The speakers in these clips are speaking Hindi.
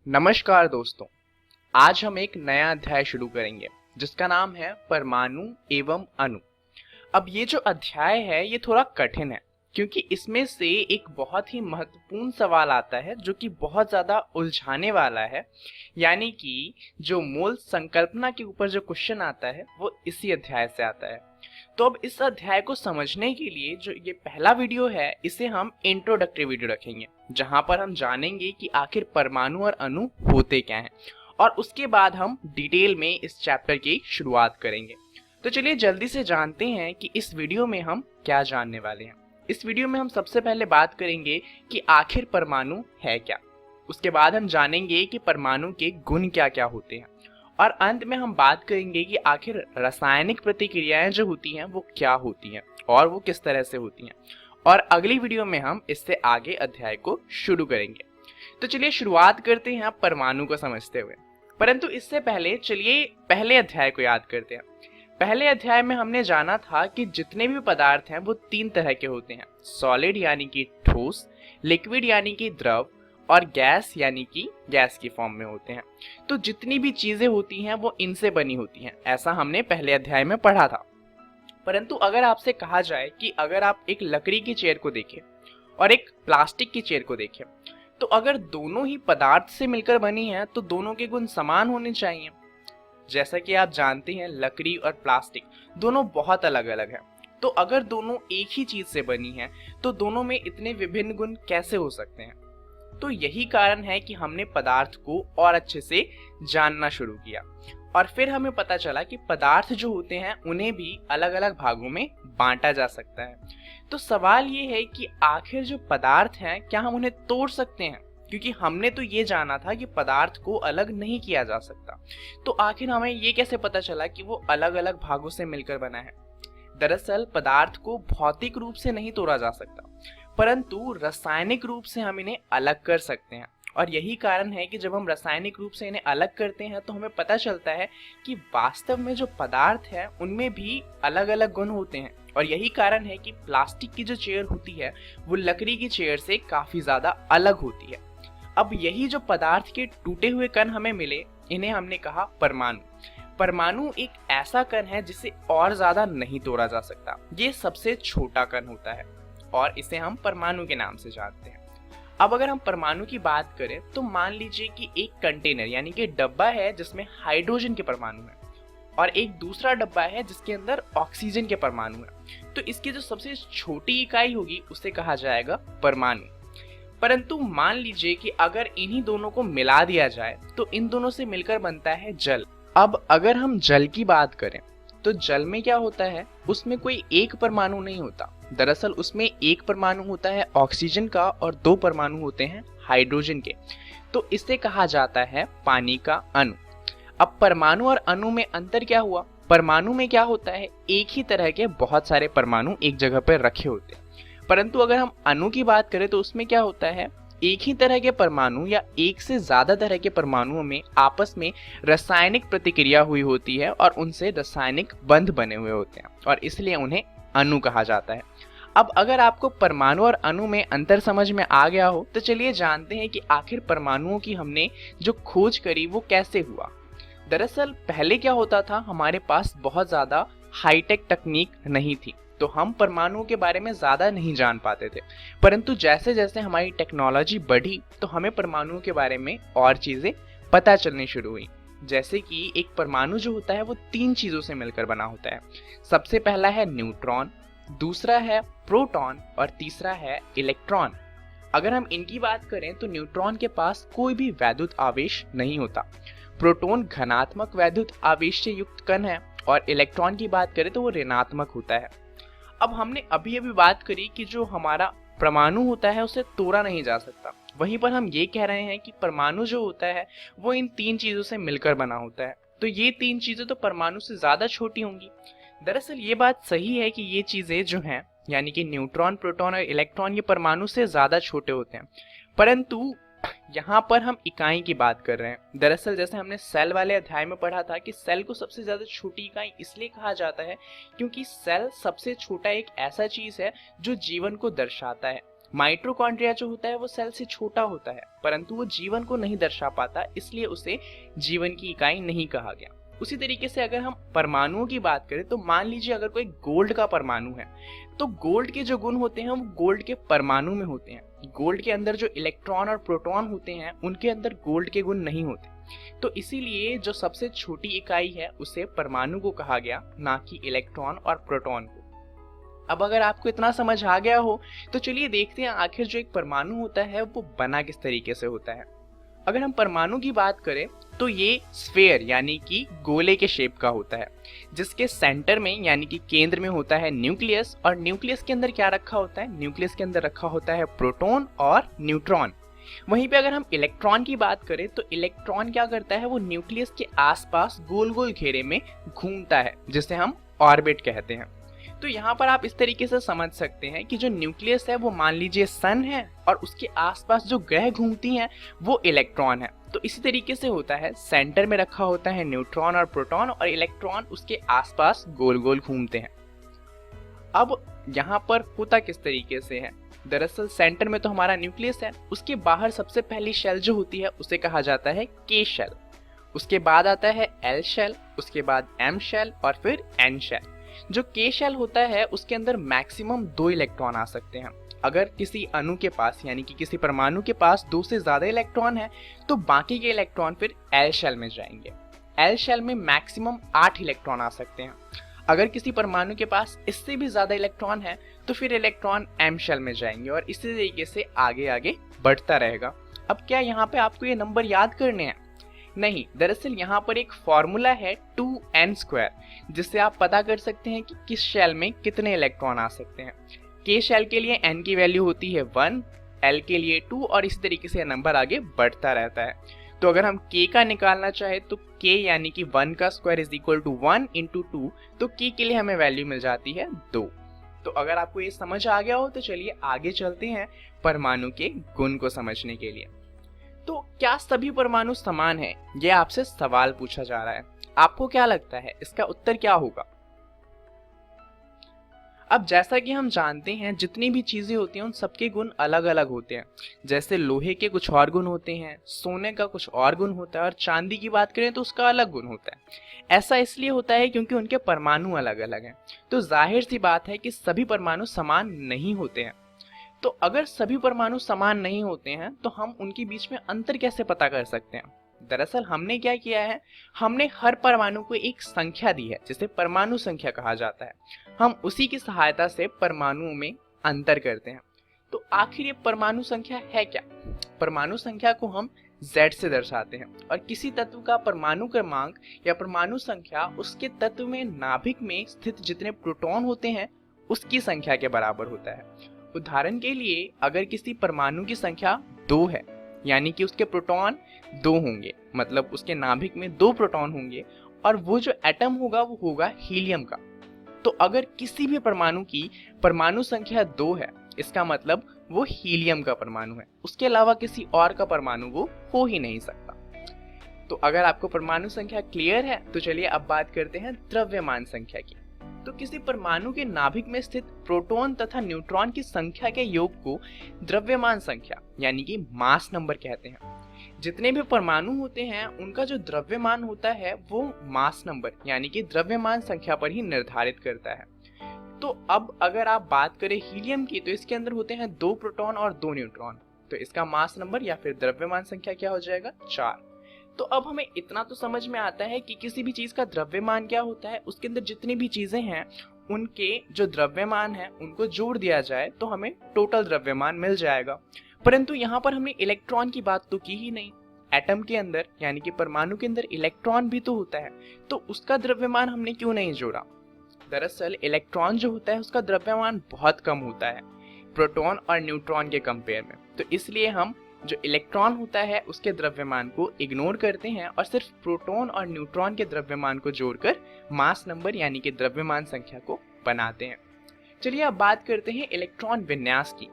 नमस्कार दोस्तों। आज हम एक नया अध्याय शुरू करेंगे जिसका नाम है परमाणु एवं अणु। अब ये जो अध्याय है ये थोड़ा कठिन है क्योंकि इसमें से एक बहुत ही महत्वपूर्ण सवाल आता है जो कि बहुत ज़्यादा उलझाने वाला है। यानी कि जो मूल संकल्पना के ऊपर जो क्वेश्चन आता है वो इसी अध्याय से आता है। तो अब इस अध्याय को समझने के लिए जो ये पहला वीडियो है इसे हम इंट्रोडक्टरी वीडियो रखेंगे, जहां पर हम जानेंगे कि आखिर परमाणु और अणु होते क्या हैं, और उसके बाद हम डिटेल में इस चैप्टर की शुरुआत करेंगे। तो चलिए जल्दी से जानते हैं कि इस वीडियो में हम क्या जानने वाले हैं। इस वीडियो में हम सबसे पहले बात करेंगे कि आखिर परमाणु है क्या। उसके बाद हम जानेंगे कि परमाणु के गुण क्या क्या होते हैं, और अंत में हम बात करेंगे कि आखिर रासायनिक प्रतिक्रियाएं जो होती हैं वो क्या होती हैं और वो किस तरह से होती हैं। और अगली वीडियो में हम इससे आगे अध्याय को शुरू करेंगे। तो चलिए शुरुआत करते हैं परमाणु को समझते हुए। परंतु इससे पहले चलिए पहले अध्याय को याद करते हैं। पहले अध्याय में हमने जाना था कि जितने भी पदार्थ हैं वो तीन तरह के होते हैं, सॉलिड यानी कि ठोस, लिक्विड यानी कि द्रव, और गैस यानी कि गैस की फॉर्म में होते हैं। तो जितनी भी चीजें होती हैं वो इनसे बनी होती हैं, ऐसा हमने पहले अध्याय में पढ़ा था। परंतु अगर आपसे कहा जाए कि अगर आप एक लकड़ी की चेयर को देखें और एक प्लास्टिक की चेयर को देखें, तो अगर दोनों ही पदार्थ से मिलकर बनी है तो दोनों के गुण समान होने चाहिए। जैसा कि आप जानते हैं लकड़ी और प्लास्टिक दोनों बहुत अलग अलग हैं। तो अगर दोनों एक ही चीज से बनी है तो दोनों में इतने विभिन्न गुण कैसे हो सकते हैं। तो यही कारण है कि हमने पदार्थ को और अच्छे से जानना शुरू किया, और फिर हमें पता चला कि पदार्थ जो होते हैं उन्हें भी अलग अलग भागों में बांटा जा सकता है। तो सवाल ये है कि आखिर जो पदार्थ हैं क्या हम उन्हें तोड़ सकते हैं, क्योंकि हमने तो ये जाना था कि पदार्थ को अलग नहीं किया जा सकता। तो आखिर हमें ये कैसे पता चला कि वो अलग अलग भागों से मिलकर बना है। दरअसल पदार्थ को भौतिक रूप से नहीं तोड़ा जा सकता, परंतु रासायनिक रूप से हम इन्हें अलग कर सकते हैं। और यही कारण है कि जब हम रासायनिक रूप से इन्हें अलग करते हैं तो हमें पता चलता है कि वास्तव में जो पदार्थ है उनमें भी अलग अलग गुण होते हैं। और यही कारण है कि प्लास्टिक की जो चेयर होती है वो लकड़ी की चेयर से काफी ज्यादा अलग होती है। अब यही जो पदार्थ के टूटे हुए कण हमें मिले, इन्हें हमने कहा परमाणु। परमाणु एक ऐसा कण है जिसे और ज्यादा नहीं तोड़ा जा सकता। ये सबसे छोटा कण होता है और इसे हम परमाणु के नाम से जानते हैं। अब अगर हम परमाणु की बात करें तो मान लीजिए कि एक कंटेनर यानी कि डब्बा है जिसमें हाइड्रोजन के परमाणु है, और एक दूसरा डब्बा है जिसके अंदर ऑक्सीजन के परमाणु है। तो इसकी जो सबसे छोटी इकाई होगी उसे कहा जाएगा परमाणु। परंतु मान लीजिए कि अगर इन्हीं दोनों को मिला दिया जाए तो इन दोनों से मिलकर बनता है जल। अब अगर हम जल की बात करें तो जल में क्या होता है, उसमें कोई एक परमाणु नहीं होता। दरअसल उसमें एक परमाणु होता है ऑक्सीजन का और दो परमाणु होते हैं हाइड्रोजन के। तो इसे कहा जाता है पानी का अणु। अब परमाणु और अणु में अंतर क्या हुआ। परमाणु में क्या होता है, एक ही तरह के बहुत सारे परमाणु एक जगह पर रखे होते हैं। परंतु अगर हम अणु की बात करें तो उसमें क्या होता है, एक ही तरह के परमाणु या एक से ज्यादा तरह के परमाणुओं में आपस में रासायनिक प्रतिक्रिया हुई होती है और उनसे रासायनिक बंध बने हुए होते हैं, और इसलिए उन्हें अणु कहा जाता है। अब अगर आपको परमाणु और अणु में अंतर समझ में आ गया हो तो चलिए जानते हैं कि आखिर परमाणुओं की हमने जो खोज करी वो कैसे हुआ। दरअसल पहले क्या होता था, हमारे पास बहुत ज्यादा हाईटेक तकनीक नहीं थी, तो हम परमाणुओं के बारे में ज्यादा नहीं जान पाते थे। परंतु जैसे जैसे हमारी टेक्नोलॉजी बढ़ी तो हमें परमाणुओं के बारे में और चीजें पता चलनी शुरू हुई। जैसे कि एक परमाणु जो होता है वो तीन चीजों से मिलकर बना होता है। सबसे पहला है न्यूट्रॉन, दूसरा है प्रोटॉन, और तीसरा है इलेक्ट्रॉन। अगर हम इनकी बात करें तो न्यूट्रॉन के पास कोई भी वैद्युत आवेश नहीं होता, प्रोटॉन धनात्मक वैद्युत आवेश से युक्त कण है, और इलेक्ट्रॉन की बात करें तो वो ऋणात्मक होता है। अब हमने अभी अभी बात करी कि जो हमारा परमाणु होता है उसे तोड़ा नहीं जा सकता, वहीं पर हम ये कह रहे हैं कि परमाणु जो होता है वो इन तीन चीजों से मिलकर बना होता है। तो ये तीन चीजें तो परमाणु से ज्यादा छोटी होंगी। दरअसल ये बात सही है कि ये चीजें जो हैं यानी कि न्यूट्रॉन, प्रोटॉन और इलेक्ट्रॉन ये परमाणु से ज्यादा छोटे होते हैं, परंतु यहाँ पर हम इकाई की बात कर रहे हैं। दरअसल जैसे हमने सेल वाले अध्याय में पढ़ा था कि सेल को सबसे ज्यादा छोटी इकाई इसलिए कहा जाता है क्योंकि सेल सबसे छोटा एक ऐसा चीज है जो जीवन को दर्शाता है। माइटोकॉन्ड्रिया जो होता है वो सेल से छोटा होता है, परंतु वो जीवन को नहीं दर्शा पाता, इसलिए उसे जीवन की इकाई नहीं कहा गया। उसी तरीके से अगर हम परमाणुओं की बात करें तो मान लीजिए अगर कोई गोल्ड का परमाणु है, तो गोल्ड के जो गुण होते हैं वो गोल्ड के परमाणु में होते हैं। गोल्ड के अंदर जो इलेक्ट्रॉन और प्रोटॉन होते हैं उनके अंदर गोल्ड के गुण नहीं होते। तो इसीलिए जो सबसे छोटी इकाई है उसे परमाणु को कहा गया, ना कि इलेक्ट्रॉन और प्रोटॉन को। अब अगर आपको इतना समझ आ गया हो तो चलिए देखते हैं आखिर जो एक परमाणु होता है वो बना किस तरीके से होता है। अगर हम परमाणु की बात करें तो ये स्फेयर यानी कि गोले के शेप का होता है, जिसके सेंटर में यानी कि केंद्र में होता है न्यूक्लियस, और न्यूक्लियस के अंदर क्या रखा होता है, न्यूक्लियस के अंदर रखा होता है प्रोटॉन और न्यूट्रॉन। वहीं पे अगर हम इलेक्ट्रॉन की बात करें तो इलेक्ट्रॉन क्या करता है, वो न्यूक्लियस के आसपास गोल गोल घेरे में घूमता है, जिसे हम ऑर्बिट कहते हैं। तो यहाँ पर आप इस तरीके से समझ सकते हैं कि जो न्यूक्लियस है वो मान लीजिए सन है और उसके आसपास जो ग्रह घूमती हैं वो इलेक्ट्रॉन है। तो इसी तरीके से होता है, सेंटर में रखा होता है न्यूट्रॉन और प्रोटॉन और इलेक्ट्रॉन उसके आसपास गोल गोल घूमते हैं। अब यहाँ पर होता किस तरीके से है, दरअसल सेंटर में तो हमारा न्यूक्लियस है, उसके बाहर सबसे पहली शेल जो होती है उसे कहा जाता है के शेल, उसके बाद आता है एल शेल, उसके बाद एम शेल और फिर एन शेल। जो के शेल होता है उसके अंदर मैक्सिमम 2 इलेक्ट्रॉन आ सकते हैं। अगर किसी अणु के पास यानी कि किसी परमाणु के पास 2 से ज्यादा इलेक्ट्रॉन है तो बाकी के इलेक्ट्रॉन फिर एल शेल में जाएंगे। एल शेल में मैक्सिमम 8 इलेक्ट्रॉन आ सकते हैं। अगर किसी परमाणु के पास इससे भी ज्यादा इलेक्ट्रॉन है तो फिर इलेक्ट्रॉन एम शेल में जाएंगे और इसी तरीके से आगे आगे बढ़ता रहेगा। अब क्या यहाँ पे आपको ये नंबर याद करने हैं? नहीं, दरअसल यहाँ पर एक फॉर्मूला है 2n², जिससे आप पता कर सकते हैं कि किस शेल में कितने इलेक्ट्रॉन आ सकते हैं। के शेल के लिए n की वैल्यू होती है 1, l के लिए 2 और इसी तरीके से नंबर आगे बढ़ता रहता है। तो अगर हम k का निकालना चाहे तो k यानी कि 1 का square is equal to 1 into 2, तो k के लिए हमें वैल्यू मिल जाती है 2। तो अगर आपको ये समझ आ गया हो तो चलिए आगे चलते हैं परमाणु के गुण को समझने के लिए। तो क्या सभी परमाणु समान हैं? यह आपसे सवाल पूछा जा रहा है। आपको क्या लगता है इसका उत्तर क्या होगा? अब जैसा कि हम जानते हैं जितनी भी चीजें होती हैं उन सबके गुण अलग अलग होते हैं। जैसे लोहे के कुछ और गुण होते हैं, सोने का कुछ और गुण होता है और चांदी की बात करें तो उसका अलग गुण होता है। ऐसा इसलिए होता है क्योंकि उनके परमाणु अलग अलग हैं। तो जाहिर सी बात है कि सभी परमाणु समान नहीं होते हैं। तो अगर सभी परमाणु समान नहीं होते हैं तो हम उनके बीच में अंतर कैसे पता कर सकते हैं? दरअसल हमने क्या किया है, हमने हर परमाणु को एक संख्या दी है जिसे परमाणु संख्या कहा जाता है। हम उसी की सहायता से परमाणुओं में अंतर करते हैं। तो आखिर ये परमाणु संख्या है क्या? परमाणु संख्या को हम Z से दर्शाते हैं और किसी तत्व का परमाणु क्रमांक या परमाणु संख्या उसके तत्व में नाभिक में स्थित जितने प्रोटॉन होते हैं उसकी संख्या के बराबर होता है। उदाहरण के लिए अगर किसी परमाणु की संख्या 2 है यानी कि उसके प्रोटॉन 2 होंगे, मतलब उसके नाभिक में 2 प्रोटॉन होंगे और वो जो एटम होगा वो होगा हीलियम का। तो अगर किसी भी परमाणु की परमाणु संख्या 2 है इसका मतलब वो हीलियम का परमाणु है, उसके अलावा किसी और का परमाणु वो हो ही नहीं सकता। तो अगर आपको परमाणु संख्या क्लियर है तो चलिए अब बात करते हैं द्रव्यमान संख्या की। तो किसी परमाणु के नाभिक में स्थित प्रोटॉन तथा न्यूट्रॉन की संख्या के योग को द्रव्यमान संख्या यानी कि मास नंबर कहते हैं। जितने भी परमाणु होते हैं उनका जो द्रव्यमान होता है वो मास नंबर यानी कि द्रव्यमान संख्या पर ही निर्धारित करता है। तो अब अगर आप बात करें हीलियम की तो इसके अंदर होते हैं 2 प्रोटॉन और 2 न्यूट्रॉन, तो इसका मास नंबर या फिर द्रव्यमान संख्या क्या हो जाएगा? 4। तो अब हमें इतना तो समझ में आता है कि किसी भी चीज का द्रव्यमान क्या होता है, उसके अंदर जितनी भी चीजें हैं उनके जो द्रव्यमान है उनको जोड़ दिया जाए तो हमें टोटल द्रव्यमान मिल जाएगा। परंतु यहाँ पर हमने इलेक्ट्रॉन की बात तो की ही नहीं। एटम के अंदर यानी कि परमाणु के अंदर इलेक्ट्रॉन भी तो होता है, तो उसका द्रव्यमान हमने क्यों नहीं जोड़ा? दरअसल इलेक्ट्रॉन जो होता है उसका द्रव्यमान बहुत कम होता है प्रोटॉन और न्यूट्रॉन के कंपेयर में, तो इसलिए हम जो इलेक्ट्रॉन होता है उसके द्रव्यमान को इग्नोर करते हैं और सिर्फ प्रोटॉन और न्यूट्रॉन के द्रव्यमान को जोड़कर मास नंबर यानी कि द्रव्यमान संख्या को बनाते हैं। चलिए अब बात करते हैं इलेक्ट्रॉन विन्यास की।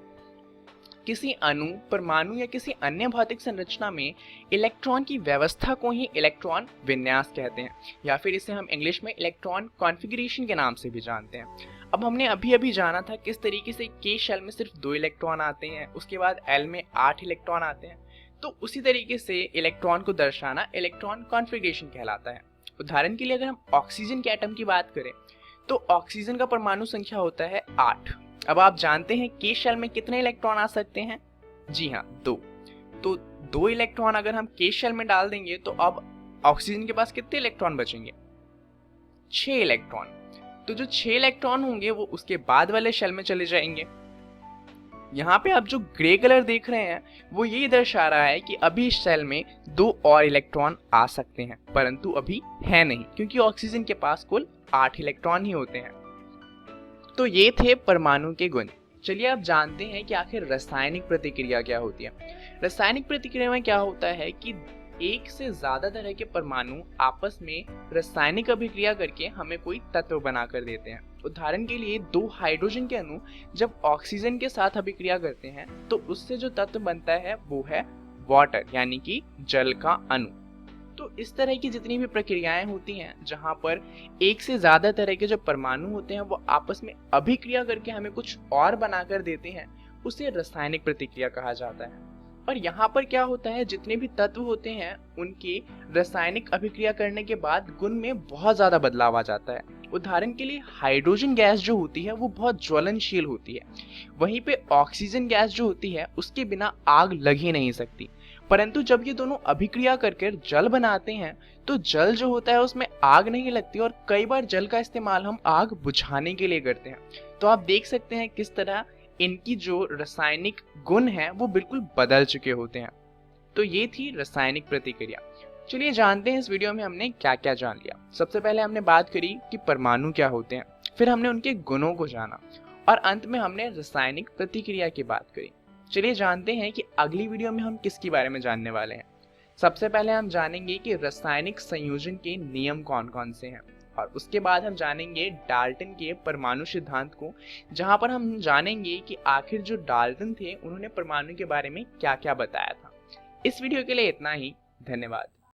किसी अणु, परमाणु या किसी अन्य भौतिक संरचना में इलेक्ट्रॉन की व्यवस्था को ही इलेक्ट्रॉन विन्यास कहते हैं, या फिर इसे हम इंग्लिश में इलेक्ट्रॉन कॉन्फ़िगरेशन के नाम से भी जानते हैं। अब हमने अभी अभी जाना था किस तरीके से K शेल में सिर्फ 2 इलेक्ट्रॉन आते हैं, उसके बाद L में 8 इलेक्ट्रॉन आते हैं। तो उसी तरीके से इलेक्ट्रॉन को दर्शाना इलेक्ट्रॉन कॉन्फ़िगरेशन कहलाता है। उदाहरण के लिए अगर हम ऑक्सीजन के एटम की बात करें तो ऑक्सीजन का परमाणु संख्या होता है 8। अब आप जानते हैं K शेल में कितने इलेक्ट्रॉन आ सकते हैं? जी हाँ, 2। तो 2 इलेक्ट्रॉन अगर हम K शेल में डाल देंगे तो अब ऑक्सीजन के पास कितने इलेक्ट्रॉन बचेंगे? 6 इलेक्ट्रॉन। तो जो 6 इलेक्ट्रॉन होंगे वो उसके बाद वाले शेल में चले जाएंगे। यहाँ पे आप जो ग्रे कलर देख रहे हैं वो ये दर्शा रहा है कि अभी इस शेल में 2 और इलेक्ट्रॉन आ सकते हैं, परंतु अभी है नहीं, क्योंकि ऑक्सीजन के पास कुल 8 इलेक्ट्रॉन ही होते हैं। तो ये थे परमाणु के गुण। चलिए अब जानते हैं कि आखिर रासायनिक प्रतिक्रिया क्या होती है। रासायनिक प्रतिक्रिया में क्या होता है कि एक से ज्यादा तरह के परमाणु आपस में रासायनिक अभिक्रिया करके हमें कोई तत्व बनाकर देते हैं। उदाहरण के लिए 2 हाइड्रोजन के अणु जब ऑक्सीजन के साथ अभिक्रिया करते हैं तो उससे जो तत्व बनता है वो है वाटर, यानी कि जल का अणु। तो इस तरह की जितनी भी प्रक्रियाएं होती हैं जहां पर एक से ज्यादा तरह के जो परमाणु होते हैं वो आपस में अभिक्रिया करके हमें कुछ और बनाकर देते हैं, उसे रासायनिक प्रतिक्रिया कहा जाता है। और यहाँ पर क्या होता है, जितने भी तत्व होते हैं उनके रासायनिक अभिक्रिया करने के बाद गुण में बहुत ज्यादा बदलाव आ जाता है। उदाहरण के लिए हाइड्रोजन गैस जो होती है वो बहुत ज्वलनशील होती है, वहीं पे ऑक्सीजन गैस जो होती है उसके बिना आग लग ही नहीं सकती। परंतु जब ये दोनों अभिक्रिया करके जल बनाते हैं तो जल जो होता है उसमें आग नहीं लगती, और कई बार जल का इस्तेमाल हम आग बुझाने के लिए करते हैं। तो आप देख सकते हैं किस तरह इनकी जो रासायनिक गुण है वो बिल्कुल बदल चुके होते हैं। तो ये थी रासायनिक प्रतिक्रिया। चलिए जानते हैं इस वीडियो में हमने क्या क्या जान लिया। सबसे पहले हमने बात करी कि परमाणु क्या होते हैं, फिर हमने उनके गुणों को जाना, और अंत में हमने रासायनिक प्रतिक्रिया की बात करी। चलिए जानते हैं कि अगली वीडियो में हम किसके बारे में जानने वाले हैं। सबसे पहले हम जानेंगे कि रासायनिक संयोजन के नियम कौन कौन से हैं, और उसके बाद हम जानेंगे डाल्टन के परमाणु सिद्धांत को, जहां पर हम जानेंगे कि आखिर जो डाल्टन थे उन्होंने परमाणु के बारे में क्या क्या बताया था। इस वीडियो के लिए इतना ही। धन्यवाद।